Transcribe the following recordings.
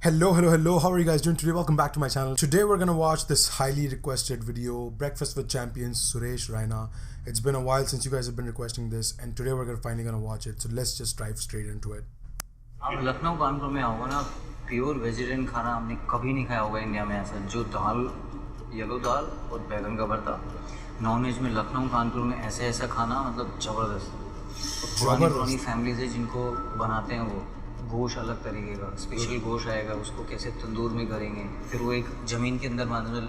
Hello, how are you guys doing today? Welcome back to my channel. Today we're gonna watch this highly requested video, Breakfast with Champions, Suresh Raina. It's been a while since you guys have been requesting this, and today we're finally gonna watch it. So let's just dive straight into it. आप लखनऊ कानपुर में आओगे ना, pure vegetarian खाना आपने कभी नहीं खाया होगा इंडिया में ऐसा, जो दाल, येलो दाल और बैगन का भरता। नॉन वेज में लखनऊ कानपुर में ऐसा खाना मतलब ज़बरदस्त। पुरानी फैमिलीज है जिनको बनाते हैं वो गोश्त अलग तरीके का स्पेशल गोश्त आएगा, उसको कैसे तंदूर में करेंगे, फिर वो एक ज़मीन के अंदर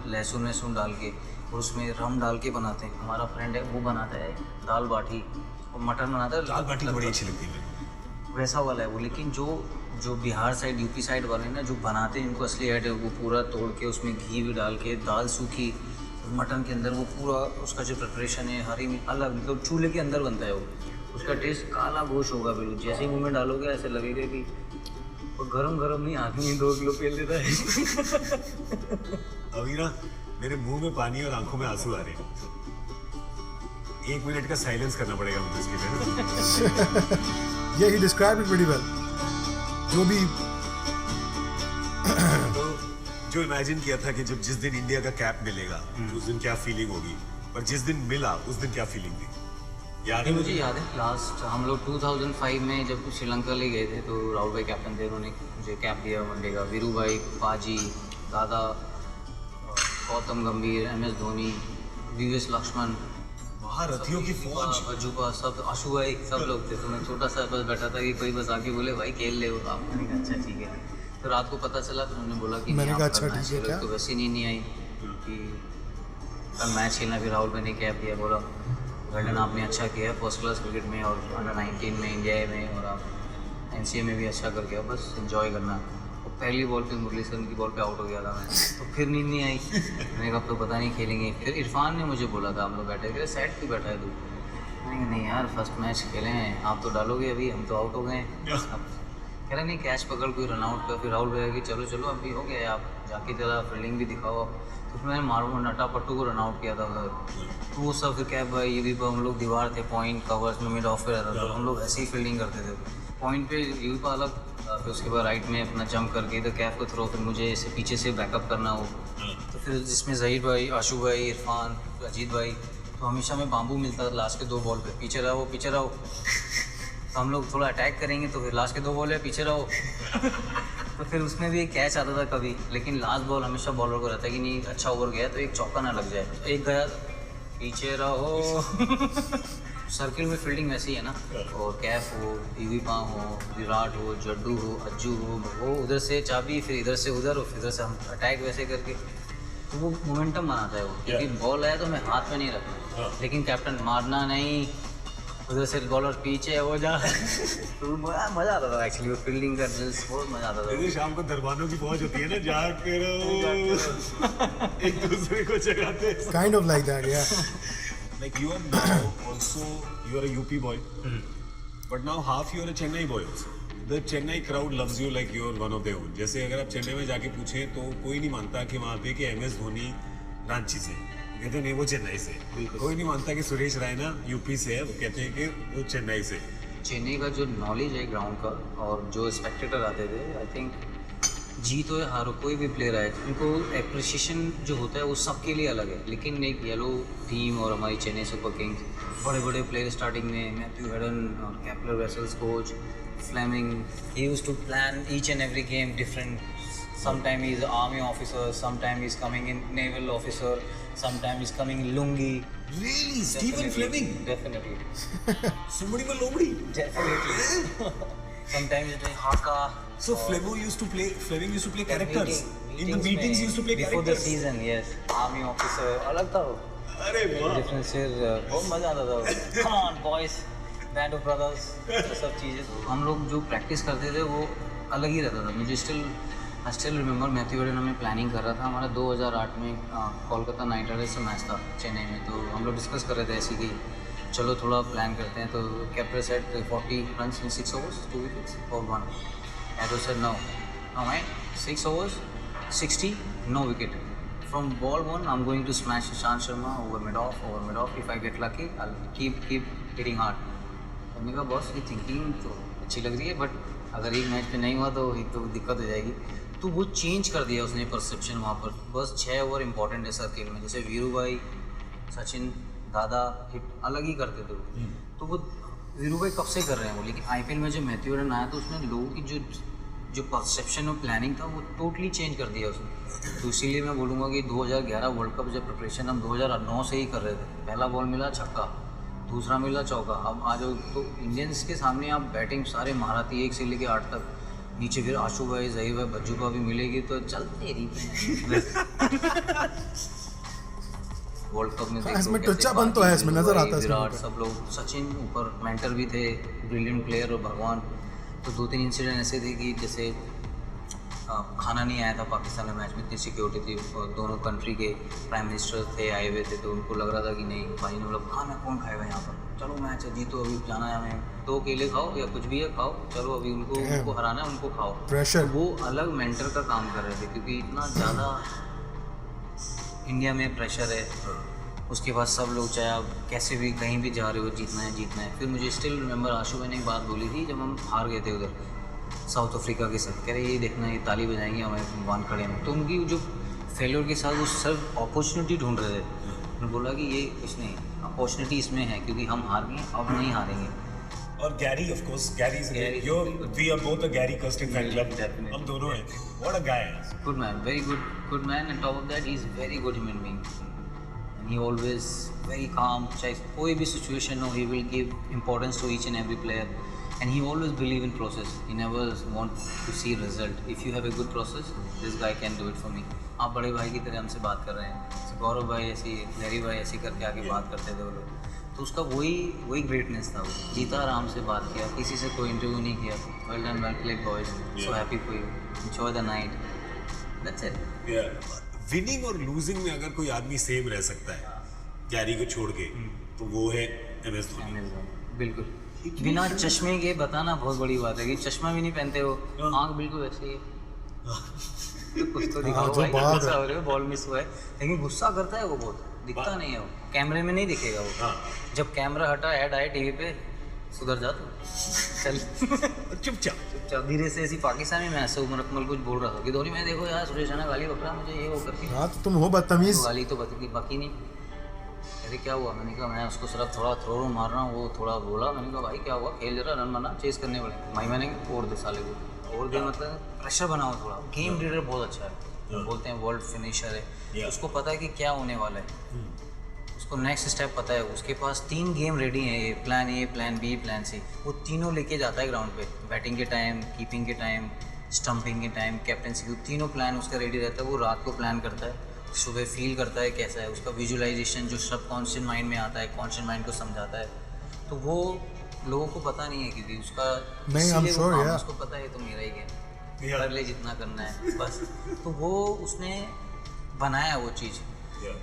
लहसुन डाल के और उसमें रम डाल के बनाते हैं। हमारा फ्रेंड है वो बनाता है दाल बाटी और मटन बनाता है। दाल बाटी बड़ी अच्छी लगती है वैसा वाला है वो, लेकिन जो बिहार साइड यूपी साइड वाले ना जो बनाते हैं इनको असली ऐड है, वो पूरा तोड़ के उसमें घी भी डाल के दाल सूखी मटन के अंदर वो पूरा उसका जो प्रिपरेशन है हरी अलग, मतलब चूल्हे के अंदर बनता है वो। उसका टेस्ट काला गोश्त होगा बिल्कुल, जैसे ही मुँह में डालोगे ऐसे लगेगा कि वो गरम नहीं, आदमी 2 किलो पेल देता है। अभी ना मेरे मुंह में पानी और आंखों में आंसू आ रहे हैं। 1 मिनट का साइलेंस करना पड़ेगा मुझे इसके लिए। Yeah, he described it pretty well. जो भी तो जो इमेजिन किया था कि जब जिस दिन इंडिया का कैप मिलेगा उस दिन क्या फीलिंग होगी, और जिस दिन मिला उस दिन क्या फीलिंग थी याद है? मुझे याद है लास्ट हम लोग 2005 में जब श्रीलंका ले गए थे तो राहुल भाई कैप्टन थे, उन्होंने मुझे कैप दिया वनडे का। वीरू भाई, पाजी, दादा, गौतम गंभीर, MS धोनी, VVS लक्ष्मण, महारथियों की फौज, अजूबा, सब आशु भाई, सब लोग थे। तो मैं छोटा सा बस बैठा था कि कोई बस आके बोले भाई खेल ले, आप मैंने कहा अच्छा ठीक है। तो रात को पता चला, फिर उन्होंने बोला कि मैंने कहा अच्छा ठीक है क्या, तो वैसे नहीं आई कि कल मैच खेलना। फिर राहुल भाई ने कैप दिया, बोला वर्ल्डन आपने अच्छा किया फर्स्ट क्लास क्रिकेट में और अंडर-19 में इंडिया में, और आप NCA में भी अच्छा कर गया, बस एंजॉय करना। और पहली बॉल पे मुरली सर की बॉल पे आउट हो गया था मैं, तो फिर नींद नहीं आई। मैंने कहा तो पता नहीं खेलेंगे। फिर इरफान ने मुझे बोला था, हम लोग बैठे थे, सेट क्यों बैठा है तू? मैंने कहा नहीं यार फर्स्ट मैच खेले हैं, आप तो डालोगे, अभी हम तो आउट हो गए। कह रहा नहीं कैच पकड़ कोई रन आउट कर। फिर राहुल भाई कि चलो अभी हो गया, आप जाके जरा फील्डिंग भी दिखाओ। तो फिर मैंने मारो नटा पट्टू को रन आउट किया था उधर। तो वो सब फिर कैप भाई ये भी हम लोग दीवार थे, पॉइंट कवर्स में मिड ऑफ पे रहता था, तो हम लोग ऐसे ही फील्डिंग करते थे पॉइंट पे, ये भी अलग। फिर उसके बाद राइट में अपना जंप करके इधर कैप को थ्रो, फिर मुझे ऐसे पीछे से बैकअप करना हो। तो फिर जिसमें जहीर भाई, आशु भाई, इरफान, अजीत भाई, तो हमेशा में बाम्बू मिलता था लास्ट के 2 बॉल पे, पीछे रहो। तो हम लोग थोड़ा अटैक करेंगे तो फिर लास्ट के 2 बॉल है पीछे रहो। तो फिर उसमें भी एक कैच आता था कभी, लेकिन लास्ट बॉल हमेशा बॉलर को रहता है कि नहीं अच्छा ओवर गया तो एक चौका ना लग जाए। एक गया पीछे रहो। सर्किल में फील्डिंग वैसी है ना, और कैफ हो, ईवी पांव हो, विराट हो, जड्डू हो, अज्जू हो, वो उधर से चाबी, फिर इधर से उधर, और फिर इधर से हम अटैक वैसे करके, तो वो मोमेंटम बनाता है वो। क्योंकि बॉल आया तो मैं हाथ में नहीं रखना, लेकिन कैप्टन मारना नहीं, उधर से बॉलर पीछे हो जा। तो मज़ा आता था एक्चुअली वो फील्डिंग का, बहुत मज़ा आता था। शाम को दरबानों की फौज होती है ना, जाके एक दूसरे को जगाते हैं। kind of like that, yeah. Like you are now also, you are a UP boy, but now half you are a Chennai boy also. The Chennai crowd loves you like you are one of their own. जैसे अगर आप चेन्नई में जाके पूछें तो कोई नहीं मानता कि वहाँ पे कि MS धोनी रांची से, कहते नहीं वो चेन्नई से। कोई नहीं मानता कि सुरेश रैना यूपी से है, वो कहते हैं कि वो चेन्नई से। चेन्नई का जो नॉलेज है ग्राउंड का, और जो स्पेक्टेटर आते थे, आई थिंक जीत हो या हारो कोई भी प्लेयर आए, उनको एप्रिसिएशन जो होता है वो सबके लिए अलग है। लेकिन एक येलो टीम और हमारी चेन्नई सुपर किंग्स, बड़े प्लेयर स्टार्टिंग में मैथ्यू हेडन और Kepler Wessels coach, Fleming, he used to plan each and every game different. Sometime he's an army officer, sometime he's coming in naval officer, sometime he's coming in lungi. Really? Stephen Fleming? Definitely. Somebody but nobody? Definitely. Sometimes he's doing haka. So Fleming used to play characters. In the meetings he used to play before characters. the season, yes. Army officer, अलग था वो. अरे वाह. Different से बहुत मजा आता था. Come on boys, band of brothers, ये सब चीज़ें हम लोग जो प्रैक्टिस करते थे वो अलग ही रहता था। मुझे I still remember Matthew Hayden हमें प्लानिंग कर रहा था, हमारा 2008 में कोलकाता नाइट राइडर्स से मैच था चेन्नई में। तो हम लोग डिस्कस कर रहे थे ऐसे कि चलो थोड़ा प्लान करते हैं। तो captain set 40 runs in 6 overs, 2 wickets और 1। एडो said no my 6 overs 60 no wicket. From ball 1 I'm going to smash Ishant Sharma over mid off. If I get lucky I'll keep hitting hard. हमने कहा boss ये thinking तो अच्छी लग रही है, but अगर एक मैच पे नहीं हुआ तो एक तो दिक्कत हो जाएगी। तो वो चेंज कर दिया उसने परसेप्शन वहाँ पर। बस 6 ओवर इंपॉर्टेंट है सर्किल में, जैसे वीरू भाई, सचिन, दादा हिट अलग ही करते थे वो। तो वो वीरू भाई कब से कर रहे हैं वो, लेकिन आईपीएल में जब मैथ्यू रन आया तो उसने लोगों की जो परसेप्शन और प्लानिंग था वो टोटली चेंज कर दिया उसने। तो इसीलिए मैं बोलूँगा कि 2011 वर्ल्ड कप जब प्रिपरेशन हम 2009 से ही कर रहे थे, पहला बॉल मिला छक्का, दूसरा मिला चौका। अब आ जाओ तो इंडियंस के सामने आप बैटिंग सारे महारथी 1 से लेके 8 तक, नीचे फिर आशु भाई, जही भाई, बज्जू का भी मिलेगी तो चलते रही वर्ल्ड कप में। इसमें टच्चापन तो है, इसमें नजर आता है। विराट सब लोग, सचिन ऊपर मेंटर भी थे, ब्रिलियंट प्लेयर और भगवान। तो 2-3 इंसिडेंट ऐसे थे कि जैसे खाना नहीं आया था पाकिस्तान में, मैच में इतनी सिक्योरिटी थी और दोनों कंट्री के प्राइम मिनिस्टर थे आए हुए थे, तो उनको लग रहा था कि नहीं भाई ने बोला खाना कौन खाएगा यहाँ पर, चलो मैच है जीतो, अभी जाना है हमें, 2 केले खाओ या कुछ भी है खाओ, चलो अभी उनको हराना है, उनको खाओ। प्रेशर, तो वो अलग मेंटर का काम कर रहे थे क्योंकि इतना ज़्यादा इंडिया में प्रेशर है। उसके बाद सब लोग चाहे आप कैसे भी कहीं भी जा रहे हो, जीतना है जीतना है। फिर मुझे स्टिल रिमेंबर आशु भाई ने एक बात बोली थी जब हम हार गए थे उधर साउथ अफ्रीका के साथ, कह रहे ये देखना ये ताली बजाएंगे हमें वन खड़े में। तो उनकी जो फेलियर के साथ वो सिर्फ अपॉर्चुनिटी ढूंढ रहे थे। उन्होंने बोला कि ये कुछ नहीं, अपॉर्चुनिटी इसमें है क्योंकि हम हार गए, अब नहीं हारेंगे। और Gary, of course, Gary is we are both a Gary Kirsten fan club, हम दोनों हैं। What a guy, good man, very good man, and top of that he is very good human being. He always very calm, चाहे कोई भी situation हो, he will give importance to each and every player, and he always believe in process. He never want to see result. If you have a good process, this guy can do it for me. आप बड़े भाई की तरह हमसे बात कर रहे हैं, गौरव भाई ऐसी, गैरी भाई ऐसी करके आगे बात करते थे वो लोग। तो उसका वही ग्रेटनेस था। वो जीता, आराम से बात किया, किसी से कोई इंटरव्यू नहीं किया। Well done, well played boys, so happy for you, enjoy the night, that's it. Winning और लूजिंग में अगर कोई आदमी सेम रह सकता है गैरी को छोड़ के, तो वो है MS धोनी। बिल्कुल, बिना चश्मे के बताना बहुत बड़ी बात है कि चश्मा भी नहीं पहनते हो, आंख बिल्कुल वैसे ही है। तो कुछ तो दिखाओ भाई, गुस्सा हो रहे हो, बॉल मिस हुआ है, लेकिन गुस्सा करता है वो बहुत, दिखता नहीं है वो, कैमरे में नहीं दिखेगा वो। जब कैमरा हटा, ऐड आए टीवी पे, सुधर जा तू, चल चुपचाप धीरे से। ऐसी पाकिस्तान में मैच से उमर अकमल कुछ बोल रहा था कि धोनी मैं देखो यार सुरेश राणा गाली बकरा मुझे ये वो करके। हाँ तो तुम हो बदतमीज। गाली तो बाकी नहीं। अरे क्या हुआ? मैंने कहा मैं उसको सिर्फ थोड़ा थ्रो मार रहा हूँ, वो थोड़ा बोला। मैंने कहा भाई क्या हुआ, खेल जरा, रन बना, चेस करने पड़े। भाई मैंने और दे साले को, और दे मतलब प्रेशर बनाओ थोड़ा। गेम रीडर बहुत अच्छा है, बोलते हैं वर्ल्ड फिनिशर है, उसको पता है कि क्या होने वाला है, उसको नेक्स्ट स्टेप पता है। उसके पास 3 गेम रेडी हैं, ये plan A, plan B, plan C, वो तीनों लेके जाता है ग्राउंड पे। बैटिंग के टाइम, कीपिंग के टाइम, स्टंपिंग के टाइम, कैप्टनसी के, तीनों प्लान उसका रेडी रहता है। वो रात को प्लान करता है, सुबह फील करता है कैसा है, उसका विजुअलाइजेशन जो सब कॉन्शियस माइंड में आता है, कॉन्शियस माइंड को समझाता है। तो वो लोगों को पता नहीं है क्योंकि उसका नहीं, उसको पता है तो मेरा ही गेम कर ले जितना करना है बस। तो वो उसने बनाया वो चीज़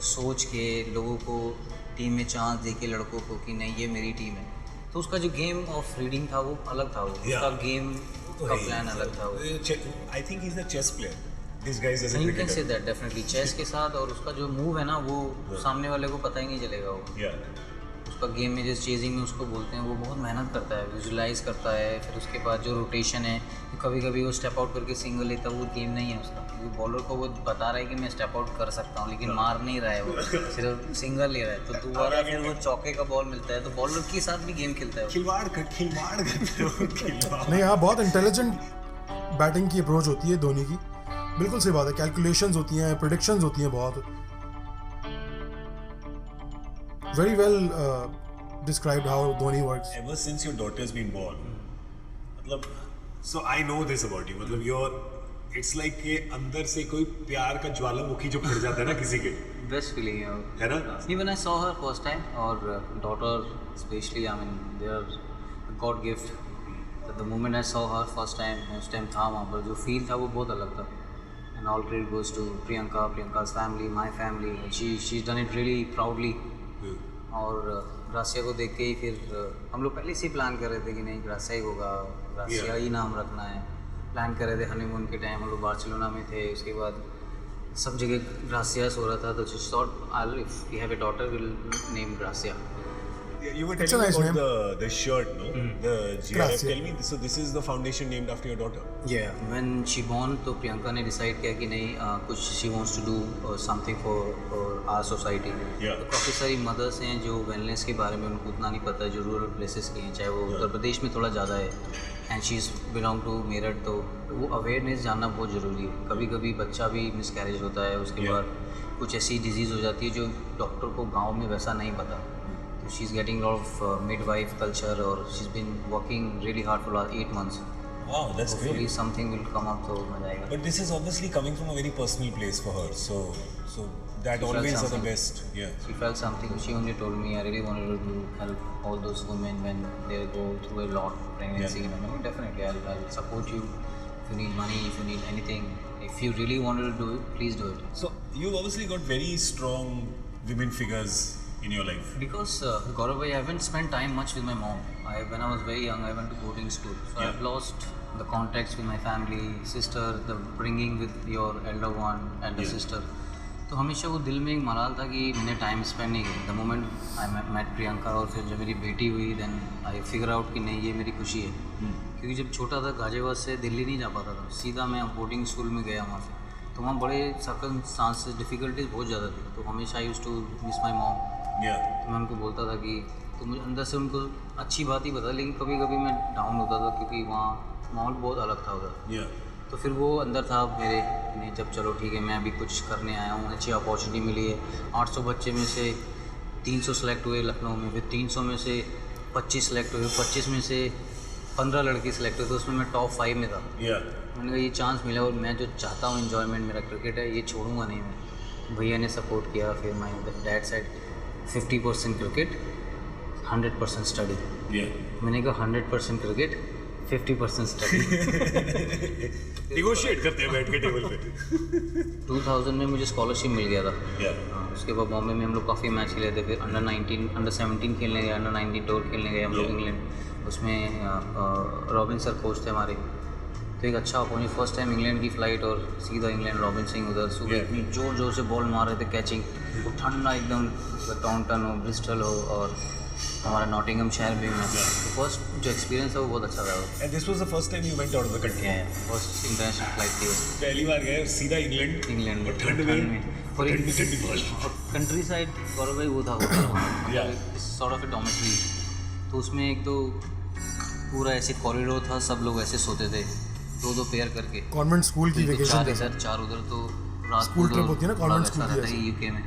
सोच के, लोगों को टीम में चांस दे के, लड़कों को कि नहीं ये मेरी टीम है। तो उसका जो गेम ऑफ रीडिंग था वो अलग था, वो उसका गेम का प्लान अलग था। I think he is a chess player, this guys as a cricketer. You can say that definitely, chess के साथ। और उसका जो मूव है ना वो सामने वाले को पता ही नहीं चलेगा। वो उसका गेम में जैसे चेजिंग में उसको बोलते हैं, वो बहुत मेहनत करता है, विजुलाइज करता है। फिर उसके बाद जो रोटेशन है, कभी कभी वो स्टेप आउट करके सिंगल लेता है, वो गेम नहीं है उसका, क्योंकि बॉलर को वो बता रहा है कि मैं स्टेप आउट कर सकता हूँ, लेकिन मार नहीं रहा है वो, सिर्फ सिंगल ले रहा है। तो दोबारा फिर वो चौके का बॉल मिलता है, तो बॉलर के साथ भी गेम खेलता है। खिलवाड़ नहीं, हाँ बहुत इंटेलिजेंट बैटिंग की अप्रोच होती है धोनी की, बिल्कुल सही बात है। कैलकुलेशंस होती हैं, प्रेडिक्शंस होती हैं, बहुत very well described how Dhoni works. Ever since your daughter's been born, मतलब, so I know this about you, मतलब it's like कि अंदर से कोई प्यार का ज्वालामुखी जो फट जाता है ना किसी के, बेस्ट फीलिंग है ना। Even I saw her first time, और daughter especially, I mean they are a God gift. The moment I saw her first time, उस टाइम था वहाँ पर, जो फील था वो बहुत अलग था। And all credit goes to Priyanka's family, my family. She's done it really proudly. और ग्रासिया को देख के ही फिर हम लोग पहले से ही प्लान कर रहे थे कि नहीं ग्रासिया ही होगा, ग्रासिया ही नाम रखना है। प्लान कर रहे थे हनीमून के टाइम, हम लोग बार्सिलोना में थे, उसके बाद सब जगह ग्रासिया हो रहा था। तो she thought, if we have a daughter will name Gracia. You were It's a telling nice me name. about the shirt, no? The GRF. Grazie. Tell me, so this is the foundation named after your daughter. Yeah, when she born तो प्रियंका ने decide किया कि नहीं कुछ she wants to do something for our society. Yeah. तो काफ़ी सारी mother's हैं जो वेलनेस के बारे में उनको उतना नहीं पता है, जो रूरल प्लेसेस की हैं, चाहे वो उत्तर प्रदेश में थोड़ा ज़्यादा है and she is belong to Meerut, तो वो अवेयरनेस जानना बहुत ज़रूरी है. कभी कभी बच्चा भी मिसकैरेज होता है, उसके बाद कुछ ऐसी डिजीज़ हो जाती है जो डॉक्टर को गाँव में वैसा नहीं पता. तो she is getting lot of midwife culture और she is been working really hard for last 8 months. Wow, that's Hopefully great. something will come up, तो मजा आएगा. But this is obviously coming from a very personal place for her. So that She felt always are the something. best. Yeah. She felt something. She only told me I really wanted to help all those women when they go through a lot pregnancy. Yeah. You know, definitely I'll support you. If you need money, if you need anything, if you really wanted to do it, please do it. So you've obviously got very strong women figures in your life. Because Gaurav, I haven't spent time much with my mom. When I was very young, I went to boarding school, so Yeah. I've lost the contacts with my family, sister, the bringing with your elder one, elder Yeah. sister. तो हमेशा वो दिल में एक मलाल था कि मैंने टाइम स्पेंड नहीं किया. The moment I met Priyanka और फिर जब मेरी बेटी हुई, देन आई फिगर आउट कि नहीं, ये मेरी खुशी है. क्योंकि जब छोटा था गाजियाबाद से दिल्ली नहीं जा पाता था, सीधा मैं बोर्डिंग स्कूल में गया वहाँ से. तो वहाँ बड़े सर्कमस्टांसेस, डिफ़िकल्टीज बहुत ज़्यादा थी. तो हमेशा I used to miss my mom. Yeah. तो मैं उनको बोलता था कि, तो मुझे अंदर से उनको अच्छी बात ही पता, लेकिन कभी कभी मैं डाउन होता था क्योंकि वहाँ माहौल बहुत अलग था उधर. Yeah. तो फिर वो अंदर था मेरे, नहीं जब चलो ठीक है मैं अभी कुछ करने आया हूँ, अच्छी अपॉर्चुनिटी मिली है. 800 बच्चे में से 300 सेलेक्ट हुए लखनऊ में, फिर 300 में से 25 सेलेक्ट हुए, 25 में से 15 लड़की सेलेक्ट हुए, तो उसमें मैं टॉप 5 में था. Yeah. मैंने कहा ये चांस मिला और मैं जो चाहता हूँ इन्जॉयमेंट मेरा क्रिकेट है, ये छोड़ूंगा नहीं मैं. भैया ने सपोर्ट किया. फिर my dad side 50% cricket, 100% study. Yeah. मैंने कहा 100% क्रिकेट, 50% स्टडी. Negotiate करते हैं बैठ के टेबल पे. 2000 में मुझे स्कॉलरशिप मिल गया था. Yeah. उसके बाद बॉम्बे में हम लोग काफ़ी मैच खेले थे. फिर अंडर 19, अंडर 17 खेलने गए, अंडर 19 टूर खेलने गए हम लोग इंग्लैंड. उसमें रॉबिन सर कोच थे हमारे. तो एक अच्छा अपॉर्चुनिटी, फर्स्ट टाइम इंग्लैंड की फ़्लाइट और सीधा इंग्लैंड. रॉबिन सिंह उधर सुबह इतनी ज़ोर ज़ोर से बॉल मार रहे थे, कैचिंग. वो ठंडा एकदम, टाउनटन हो, ब्रिस्टल हो और हमारा नॉटिंगम शहर भी में. तो फर्स्ट जो एक्सपीरियंस है वो बहुत अच्छा था. And this was the first time you went out of the country. First international flight थी वो. पहली बार गए और सीधा इंग्लैंड. इंग्लैंड में और ठंड में. और ठंडी बॉल. कंट्री साइड गौरव भाई वो था hotel, Yeah. Sort of A dormitory. तो उसमें एक तो पूरा ऐसे कॉरिडोर था, सब लोग ऐसे सोते थे 2-2 पेयर करके. कॉन्वेंट स्कूल की तो वेकेशन चार पे. इधर 4 उधर. तो रात स्कूल को ट्रिप होती है ना, कॉन्वेंट थोड़ा स्कूल वैसा की रहता है जैसे. यूके में.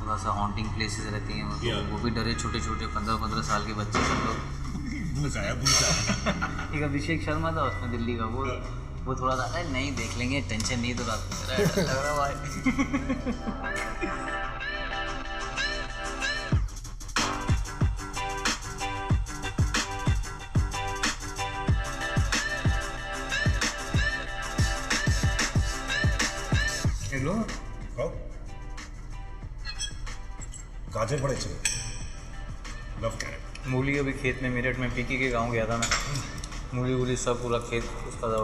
थोड़ा सा हॉन्टिंग प्लेसेस रहती हैं Yeah. वो भी डरे, छोटे छोटे 15-15 साल के बच्चे सब लोग. भूसा. एक अभिषेक शर्मा था उसमें दिल्ली का, वो थोड़ा सा अरे नहीं देख लेंगे, टेंशन नहीं. तो रात को लग रहा भाई. लो गाजर बड़े अच्छे. Love carrot. मूली अभी खेत में, मेरठ में पीकी के गांव गया था मैं. मूली वूली सब पूरा खेत उसका था.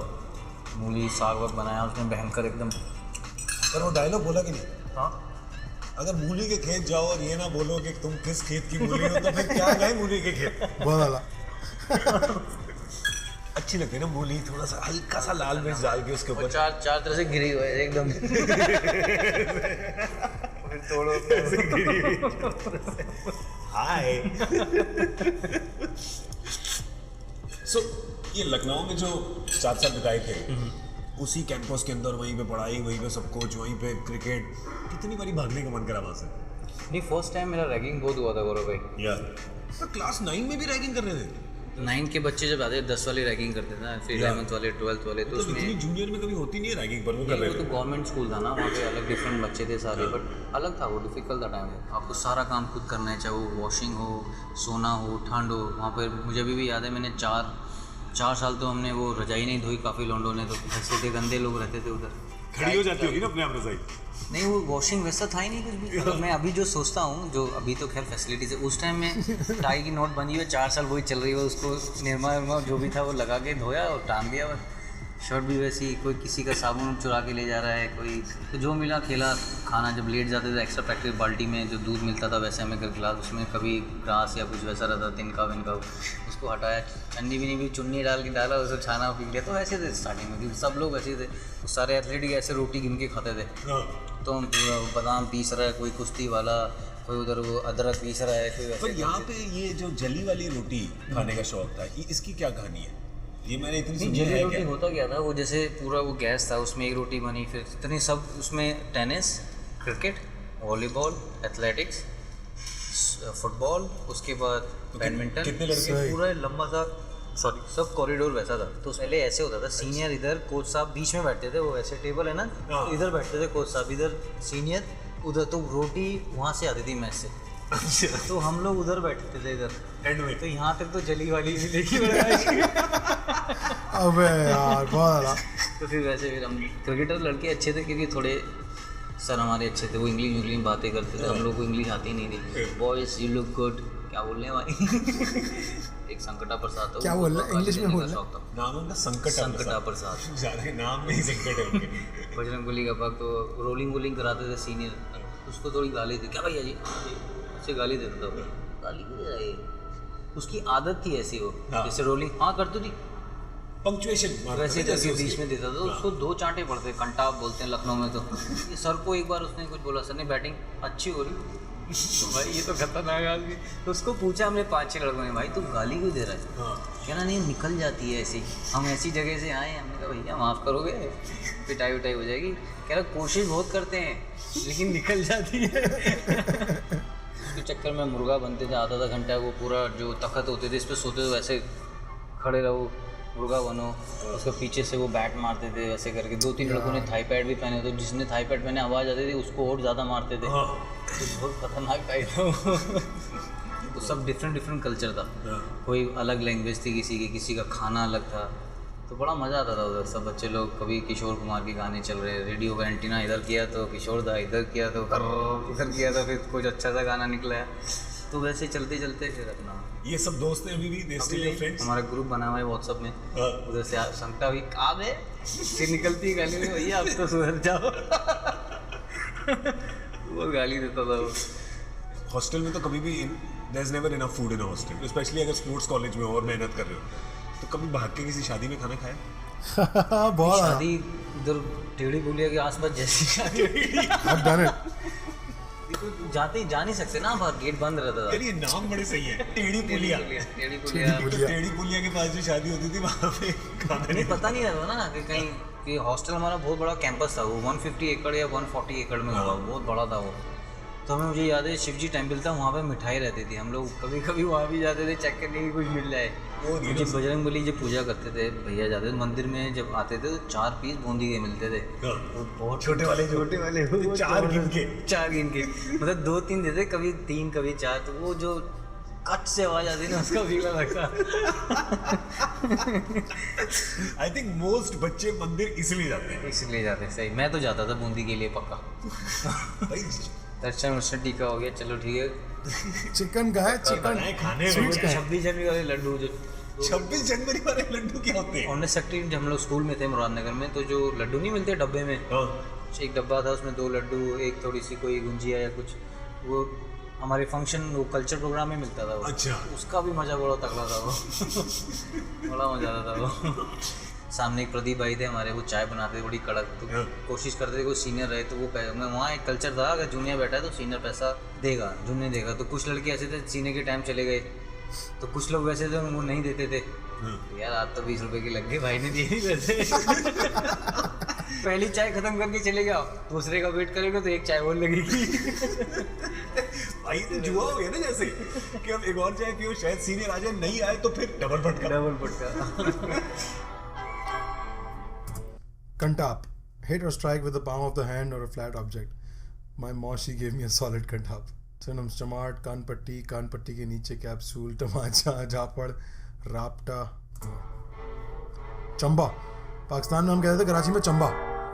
मूली साग वाग बनाया उसने भयंकर एकदम. पर वो डायलॉग बोला कि नहीं? हाँ, अगर मूली के खेत जाओ और ये ना बोलो कि तुम किस खेत की मूली हो, तो फिर क्या गए मूली के खेत. बहुत वाला. अच्छी लगती है ना मूली, थोड़ा सा हल्का सा लाल मिर्च डाल के उसके वो ऊपर. चार तरह से गिरी हुई है एकदम. फिर तोड़ो. हाय. सो ये लखनऊ में जो 4 साल बिताए थे, उसी कैंपस के अंदर, वहीं पे पढ़ाई, वहीं पे सब कुछ, वहीं पे क्रिकेट, कितनी बारी भागने का मन करा वहाँ से? नहीं, फर्स्ट टाइम मेरा रैगिंग बहुत हुआ था गौरव भाई. या तो क्लास 9 में भी रैगिंग कर रहे थे? 9 के बच्चे जब आते 10 वाले रैगिंग करते थे ना, फिर 11th वाले, 12th वाले. तो मतलब उसमें इतनी जूनियर में कभी होती नहीं है रैगिंग, पर वो कर वो रहे तो थे. गवर्नमेंट स्कूल था ना, वहाँ पे अलग डिफरेंट बच्चे थे सारे. बट अलग था वो, डिफिकल्ट था टाइम. आपको सारा काम खुद करना है, चाहे वो वॉशिंग हो, सोना हो, ठंड हो. वहाँ पर मुझे अभी भी याद है, मैंने 4 साल तो हमने वो रजाई नहीं धोई. काफ़ी लौंडों ने, तो ऐसे थे गंदे लोग रहते थे उधर. खड़ी हो जाती होगी ना अपने आप रजाई. नहीं, वो वॉशिंग वैसा था ही नहीं कुछ भी. मतलब मैं अभी जो सोचता हूँ, जो अभी तो खैर फैसिलिटीज है, उस टाइम में टाई की नोट बनी हुई है, 4 साल वही चल रही है, उसको निर्मा जो भी था वो लगा के धोया और टांग दिया. शर्ट भी वैसी, कोई किसी का साबुन चुरा के ले जा रहा है, कोई तो जो मिला खेला। खाना जब लेट जाते थे एक्स्ट्रा पैकेट बाल्टी में जो दूध मिलता था वैसे हमें कर गिलास, उसमें कभी ग्रास या कुछ वैसा रहता तिनका विनका, उसको हटाया, चन्नी बिनी भी चुन्नी डाल के डाला, उसको छाना पी लिया। तो ऐसे थे स्टार्टिंग में, सब लोग ऐसे थे। तो सारे एथलीट ऐसे रोटी गिन के खाते थे। तो हम पूरा बादाम पीस रहा है, कोई कुश्ती वाला, कोई उधर वो अदरक पीस रहा है, कोई वैसे। पर यहाँ पे ये जो जली वाली रोटी खाने का शौक था, इसकी क्या कहानी है? ये मैंने इतनी सुनी जली है रोटी क्या? होता क्या था, वो जैसे पूरा वो गैस था, उसमें एक रोटी बनी, फिर इतने सब उसमें tennis, cricket, volleyball, athletics, football, उसके बाद बैडमिंटन, कितने लड़के? पूरा लंबा सा सब कॉरिडोर वैसा था। तो पहले ऐसे होता था, सीनियर इधर, कोच साहब बीच में बैठते थे, वो ऐसे टेबल है ना, तो इधर बैठते थे कोच साहब, इधर सीनियर, उधर। तो रोटी वहाँ से आती थी मैच से, तो हम लोग उधर बैठते थे इधर एंड में तो यहाँ तक तो जली वाली भी देखी। अबे यार बहुत ज़्यादा। तो फिर वैसे फिर हम क्रिकेटर लड़के अच्छे थे, क्योंकि थोड़े सर हमारे अच्छे थे, वो इंग्लिश बातें करते थे, हम लोग को इंग्लिश आती नहीं थी। बॉयज यू लुक गुड, क्या बोल रहे हैं भाई। एक संकटा प्रसाद था, क्या बोल रहे हैं? इंग्लिश में बोल रहे हैं? नाम उनका संकटा प्रसाद, ज़्यादा नाम में ही संकट है उनके। बजरंग बली का भक्त। तो रोलिंग वोलिंग कराते थे सीनियर, उसको थोड़ी गाली थी, क्या भैया जी, ऐसे गाली देता था वो। गाली क्यों दे रहा है? उसकी आदत थी ऐसी, वो जैसे रोलिंग हाँ करती थी, पंक्चुएशन वैसे करके बीच में देता था। उसको 2 चांटे पड़ते, कंटाप बोलते हैं लखनऊ में। तो ये सर को एक बार उसने कुछ बोला, सर ने बैटिंग अच्छी हो रही, तो भाई ये तो खतरनाक आदमी। तो उसको पूछा हमने 5-6 लड़कों ने, भाई तू गाली क्यों दे रहा है? कहना नहीं निकल जाती है ऐसी, हम ऐसी जगह से आए। हमने कहा भैया माफ़ करोगे, पिटाई विटाई हो जाएगी। कह रहा कोशिश बहुत करते हैं लेकिन निकल जाती है। उसके चक्कर में मुर्गा बनते थे, आधा घंटा वो पूरा जो तखत होते थे इस पर सोते थे, वैसे खड़े रहो मुर्गा बनो। उसके पीछे से वो बैट मारते थे वैसे करके। 2-3 लड़कों ने थाई पैड भी पहने, तो जिसने थाई पैड पहने आवाज़ आती थी उसको और ज़्यादा मारते थे। तो बहुत खतरनाक टाइप था। तो सब डिफरेंट कल्चर था, कोई अलग लैंग्वेज थी किसी का खाना अलग था। तो बड़ा मज़ा आता था उधर। सब बच्चे लोग, कभी किशोर कुमार के गाने चल रहे, रेडियो का एंटीना इधर किया तो किशोर दा, इधर किया तो इधर किया तो फिर कुछ अच्छा सा गाना निकला है। तो वैसे चलते फिर अपना ये सब दोस्त हैं अभी भी, दे स्टिल योर फ्रेंड्स? हमारा ग्रुप बना हुआ है व्हाट्सअप में, उधर से संकटा भी काम है, फिर निकलती है गाली में, भैया अब तो सुधर जाओ। वो गाली देता था वो। हॉस्टल में तो कभी भी there is never enough food in hostel, specially अगर स्पोर्ट्स कॉलेज में और मेहनत कर रहे हो। तो कभी भाग के किसी शादी में खाना खाया? बहुत शादी उधर टेढ़ी पुलिया के आसपास जैसी शादी जाते ही जा नहीं सकते ना, बाहर गेट बंद रहता था। ये नाम बड़े सही है, टेढ़ी पुलिया। टेढ़ी पुलिया के पास जो शादी होती थी वहाँ पे खाना नहीं पता नहीं रहता ना कि कहीं कि हॉस्टल हमारा बहुत बड़ा कैंपस था, वो 150 एकड़ या 140 एकड़ में हुआ, बहुत बड़ा था वो। तो हमें मुझे याद है शिवजी टेम्पल था, वहाँ पे मिठाई रहती थी, हम लोग कभी कभी वहाँ भी जाते थे चेक करने की कुछ मिल जाए। मुझे बजरंग बली जब पूजा करते थे भैया जाते थे मंदिर में, जब आते थे तो 4 पीस बूंदी के मिलते थे। वो बहुत छोटे वाले 4 गिन के मतलब 2-3 देते, कभी 3 कभी 4। तो वो जो कट से आवाज आती ना उसका फीला लगता। आई थिंक मोस्ट बच्चे मंदिर इसलिए जाते हैं। सही। मैं तो जाता था बूंदी के लिए पक्का। भाई दर्शन वर्शन टीका हो गया, चलो ठीक है। चिकन का है, चिकन खाने में 26 जनवरी वाले लड्डू जो 26 जनवरी वाले लड्डू क्या होते हैं? ऑनेस्ट सेक्रेटरी जब हम लोग स्कूल में थे मुरादनगर में, तो जो लड्डू नहीं मिलते डब्बे में, एक डब्बा था उसमें 2 लड्डू, एक थोड़ी सी कोई गुंजिया या कुछ, वो हमारे फंक्शन वो कल्चर प्रोग्राम में मिलता था वो। अच्छा। उसका भी मज़ा बड़ा तगड़ा था वो। बड़ा मज़ा आता था वो। सामने एक प्रदीप भाई थे हमारे, वो चाय बनाते थे बड़ी कड़क। तो कोशिश करते थे कोई सीनियर रहे तो वो मैं वहाँ एक कल्चर था, अगर जूनियर बैठा है तो सीनियर पैसा देगा, जूनियर देगा। तो कुछ लड़के ऐसे थे सीनियर के टाइम चले गए, तो कुछ लोग वैसे थे वो नहीं देते थे। यार आज तो 20 रुपए की लग गई, भाई ने दिए नहीं वैसे। पहली चाय खत्म करके चले गया, दूसरे का वेट करेगा तो एक चाय और लगेगी। भाई तो जुआ हो गया ना, जैसे कि अब एक और चाय पियो, शायद सीनियर आ जाए, नहीं आए तो फिर डबल फटका। Kantap. Hit or strike with the palm of the hand or a flat object. My Moshi gave me a solid kantap. Synonyms: टमाट, कान पट्टी के नीचे कैप्सूल, तमाचा, झापड़, रापटा, चंबा। पाकिस्तान में हम कहते थे कराची में चंबा,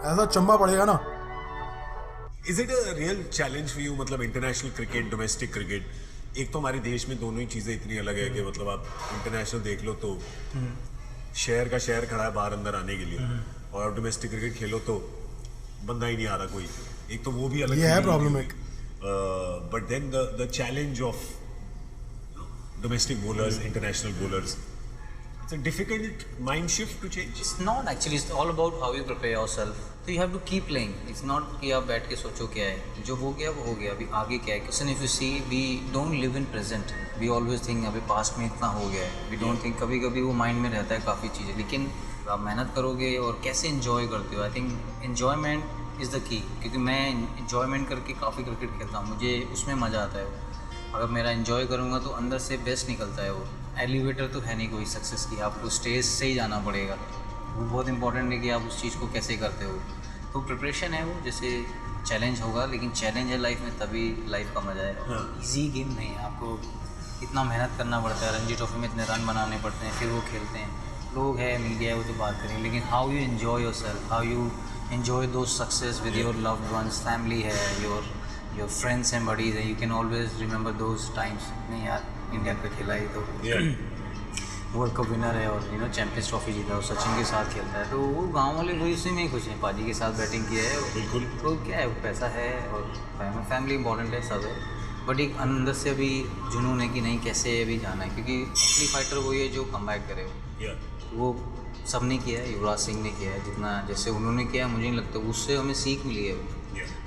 ऐसा चंबा पड़ेगा ना। Is it a real challenge for you, मतलब इंटरनेशनल क्रिकेट, डोमेस्टिक क्रिकेट? एक तो हमारे देश में दोनों ही चीज़ें इतनी अलग है कि मतलब आप इंटरनेशनल देख लो तो शहर का शहर खड़ा है बाहर अंदर आने के लिए, और डोमेस्टिक क्रिकेट खेलो तो बंदा ही नहीं आ रहा कोई, एक तो वो भी अलग ये है प्रॉब्लम एक। But then the challenge of domestic bowlers, international bowlers, it's a difficult mind shift to change. It's not actually, it's all about how you prepare yourself. So you have to keep playing. It's not कि आप बैठ के सोचो क्या है, जो हो गया वो हो गया, अभी आगे क्या है. Because if you see, we don't live in present. We always think अभी past में इतना हो गया है. We don't think, कभी कभी वो mind में रहता है काफ़ी चीज़ें, लेकिन आप मेहनत करोगे और कैसे enjoy करते हो. I think enjoyment is the key. क्योंकि मैं enjoyment करके काफ़ी क्रिकेट खेलता हूँ, मुझे उसमें मज़ा आता है. अगर मेरा एंजॉय करूँगा तो अंदर से बेस्ट निकलता है. वो एलिवेटर तो है नहीं कोई सक्सेस की, आपको स्टेज से ही जाना पड़ेगा. वो बहुत इंपॉर्टेंट है कि आप उस चीज़ को कैसे करते हो. तो प्रिपरेशन है वो, जैसे चैलेंज होगा, लेकिन चैलेंज है लाइफ में, तभी लाइफ का मज़ा है. ईजी गेम नहीं है, आपको इतना मेहनत करना पड़ता है. रणजी ट्रॉफी में इतने रन बनाने पड़ते हैं, फिर वो खेलते हैं. लोग है, मीडिया है, वो तो बात करेंगे, लेकिन how you enjoy yourself, how you enjoy the success with your loved ones, family है, your friends and buddies, and you can always remember those times. नहीं यार, इंडिया पे खेला ही तो वर्ल्ड कप विनर है, और चैंपियंस ट्रॉफी जीता, और सचिन के साथ खेलता है, तो वो गांव वाले वही उसी में ही खुश हैं. पाजी के साथ बैटिंग किया है, बिल्कुल. तो क्या है, वो पैसा है और फैमिली इंपॉर्टेंट है, सब है. बट एक अंदर से अभी जुनून है कि नहीं, कैसे अभी जाना है, क्योंकि असली फाइटर वही है जो कम बैक करे. वो सब ने किया है, युवराज सिंह ने किया है, जितना जैसे उन्होंने किया, मुझे नहीं लगता उससे हमें सीख मिली है.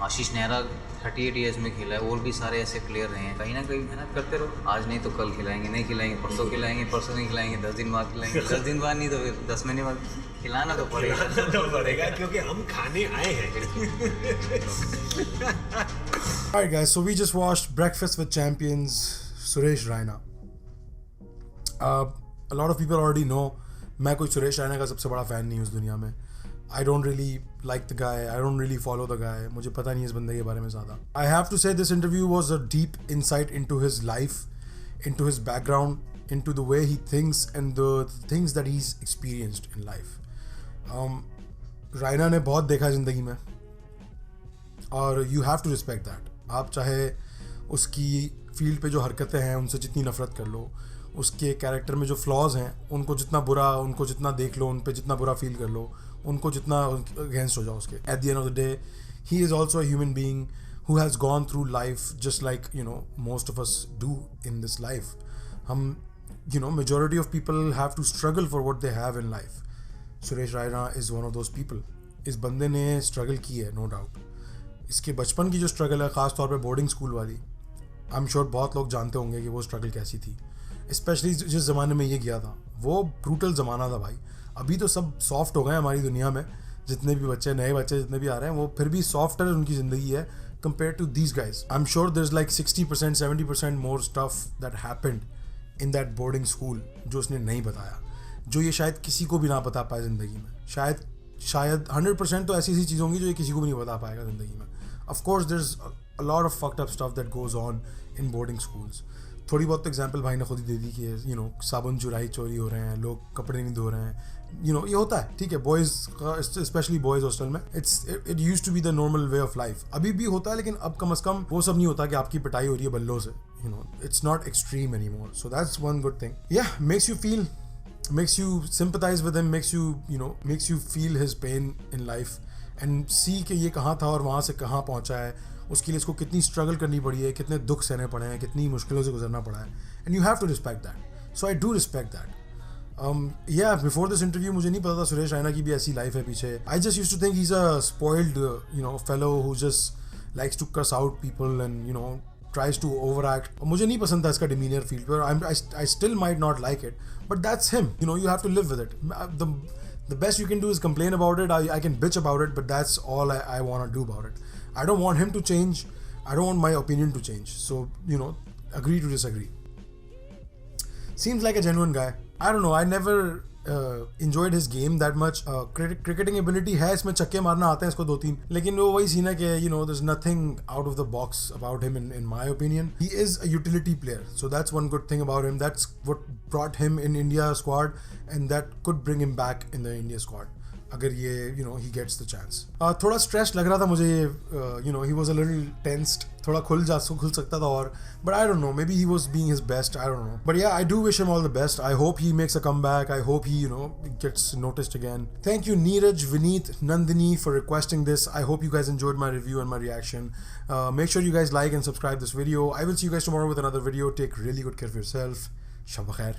आशीष नेहरा 38 ईयर्स में खेला है, और भी सारे ऐसे प्लेयर रहे हैं. कहीं ना कहीं मेहनत करते रहो, आज नहीं तो कल खिलाएंगे, नहीं खिलाएंगे परसों खिलाएंगे, परसों नहीं खिलाएंगे, 10 दिन बाद खिलाएंगे, 10 दिन बाद नहीं तो फिर 10 महीने बाद खिलाना तो पड़ेगा. क्योंकि हम खाने आए हैं. Alright guys, so we just watched Breakfast with Champions, Suresh Raina. A lot of people already know मैं कोई सुरेश रैना का सबसे बड़ा फ़ैन नहीं हूँ इस दुनिया में. I don't really like the guy, I don't really follow the guy. मुझे पता नहीं इस बंदे के बारे में ज़्यादा. I have to say this interview was a deep insight into his life, into his background, into the way he thinks and the things that he's experienced in life. Raina ने बहुत देखा ज़िंदगी में, और you have to respect that. आप चाहे उसकी field पे जो हरकतें हैं उनसे जितनी नफ़रत कर लो, उसके कैरेक्टर में जो फ्लॉज हैं उनको जितना देख लो, उन पे जितना बुरा फील कर लो, उनको जितना अगेंस्ट हो जाओ उसके. At the end of the day he is also a human being who has gone through life just like most of us do in this life. हम majority of people have to struggle for what they have in life. Suresh Raina is one of those people. इस बंदे ने struggle की है, no doubt. इसके बचपन की जो स्ट्रगल है, ख़ास तौर पे बोर्डिंग स्कूल वाली, आई एम श्योर बहुत लोग जानते होंगे कि वो स्ट्रगल कैसी थी. स्पेशली जिस ज़माने में ये गया था, वो ब्रूटल ज़माना था भाई. अभी तो सब सॉफ्ट हो गए हमारी दुनिया में, जितने भी बच्चे, नए बच्चे जितने भी आ रहे हैं, वो फिर भी सॉफ्टर उनकी ज़िंदगी है compare to these guys. I am sure there is like 60% 70% more stuff that happened in that boarding school जो उसने नहीं बताया, जो ये शायद किसी को भी ना बता पाए ज़िंदगी में. शायद 100% तो ऐसी चीज़ होंगी जो ये किसी को भी नहीं बता पाएगा ज़िंदगी में. Of course there is a lot of fucked up stuff that goes on in boarding schools. थोड़ी बहुत तो एग्जाम्पल भाई ने खुद ही दे दी कि साबुन चुराई चोरी हो रहे हैं, लोग कपड़े नहीं धो रहे हैं. ये होता है, ठीक है. बॉयज़ का, स्पेशली बॉयज़ हॉस्टल में, it used to be the normal way of life. अभी भी होता है, लेकिन अब कम से कम वो सब नहीं होता कि आपकी पिटाई हो रही है बल्लों से. It's not extreme any more. So that's one good thing. Makes you feel, makes you sympathize with him, makes you feel his pain in life and see कि ये कहाँ था और वहाँ से कहाँ पहुँचा है. उसके लिए इसको कितनी स्ट्रगल करनी पड़ी है, कितने दुख सहने पड़े हैं, कितनी मुश्किलों से गुजरना पड़ा है. And you have to respect that. So I do respect that. Before this interview मुझे नहीं पता था सुरेश रायना की भी ऐसी लाइफ है पीछे. I just used to think he is a spoiled fellow who just likes to cuss out people and tries to overact. मुझे नहीं पसंद था इसका demeanor feel पे. I still might not like it, but that's him. You have to live with it. The best you can do is complain about it. I can bitch about it, but that's all I want to do about it. I don't want him to change. I don't want my opinion to change. So, agree to disagree. Seems like a genuine guy. I don't know. I never enjoyed his game that much. Cricketing ability है, इसमें छक्के मारना आते हैं इसको 2-3, लेकिन वो वही सीन है कि there's nothing out of the box about him in my opinion. He is a utility player, so that's one good thing about him. That's what brought him in India squad, and that could bring him back in the India squad. अगर ये he gets the chance. थोड़ा stressed लग रहा था मुझे ये he was a little tensed, थोड़ा खुल सकता था और but I don't know, maybe he was being his best, I don't know. But yeah, I do wish him all the best. I hope he makes a comeback. I hope he gets noticed again. Thank you Neeraj, Vineet, Nandini for requesting this. I hope you guys enjoyed my review and my reaction. Make sure you guys like and subscribe this video. I will see you guys tomorrow with another video. Take really good care of yourself. Shab Khair.